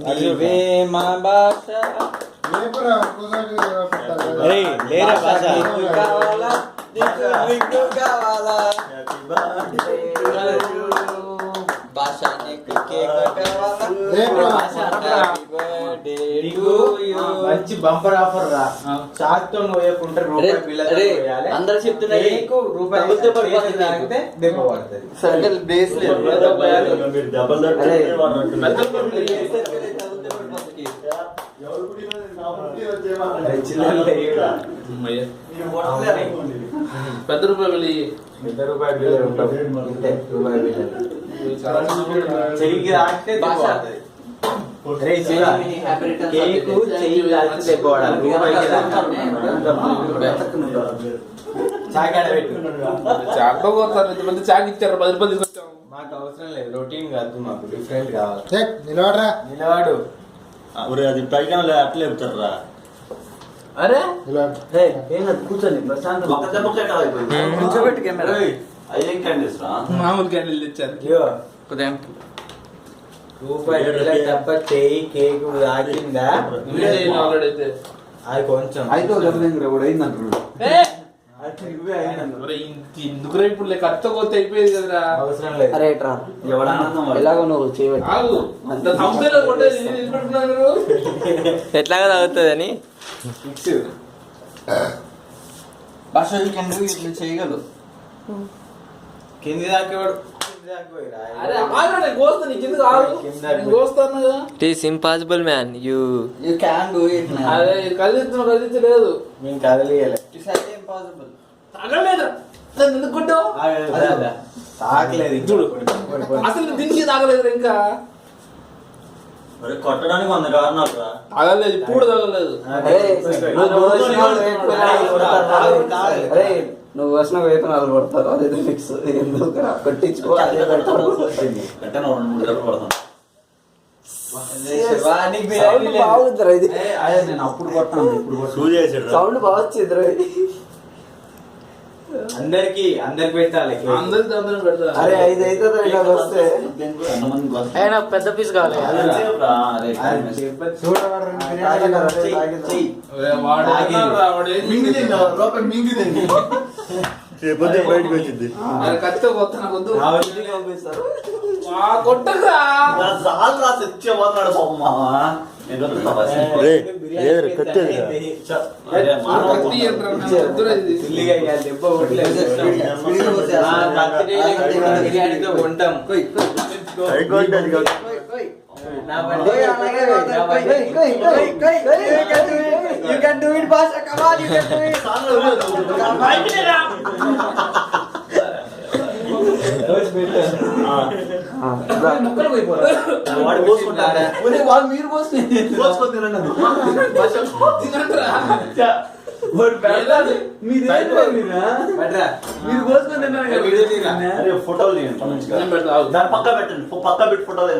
నీవే మా భాష లేరా భాష కావాలా నీకు కావాలా భాష నీకు కేక్ కావాలా మంచి బంపర్ ఆఫర్ రా. చాక్ తో పోయకుంటారు రూపాయి బిల్లు అందరు చెప్తున్నారు రూపాయి దెబ్బ పడుతుంది. సర్కిల్ బేస్ పెద్ద రూపాయలు రూపాయి బిల్లు ఉంటావు రూపాయి బిల్లు చెయ్యికి రాస్తే కేకు చెయ్యి రాస్తే తెప్పవాడాలి. రూపాయికి చాకాడ పెట్టు. చాకు మంది చాకు ఇచ్చారు 10 రూపాయలు తీసుకొచ్చాము. మాకు అవసరం లేదు, రొటీన్ కాదు, మాకు డిఫరెంట్ కావాలి. నిలవాడు అది పైగా అట్లే చెప్తారా. అరే కూర్చొని కూర్చోబెట్టి కెమెరా అయ్యేం క్యాండిల్స్ రా మామూలు క్యాండిల్ తెచ్చారు. రూపాయి తప్ప చెయ్యి కేకు తాకిందా ఆల్రెడీ అది కొంచెం ఎందుకు ఇప్పుడు ఖర్చు కొత్త అయిపోయేది కదరా. అవసరం లేదు. ఎలాగో నువ్వు ఎట్లాగా తాగుతుంది అని భాష ఇట్లా చేయగలరు. కింది దాకేవాడు it is impossible man you can do it. అదే కదిలించలేదు మేము కదలియలే. ఇంపాసిబుల్ తాగలేదు తాకలేదు చూడు అసలు దీనికి తాగలేదు ఇంకా కొట్టడానికి 100 కారణాలు రా. తాగలేదు ఇప్పుడు తాగలేదు. నువ్వు వచ్చిన వేతనాలు పడతారు అదే ఫిక్స్. ఎందుకు కొట్టించుకో అప్పుడు కొట్టాను సౌండ్ బాగా వచ్చింది. అందరికి పెట్టాలి. అందరికి పెడతారు. అరే 5 అయితే వస్తే పెద్ద పీస్ కావాలి. బయటకు వచ్చింది కత్తి కొట్టరా బిర్యానీతో కొంటాం. You can do it, Basha. Come on, you can do it. మీరు ఫోటోలు పక్క పెట్టండి, పక్క పెట్టి ఫోటోలు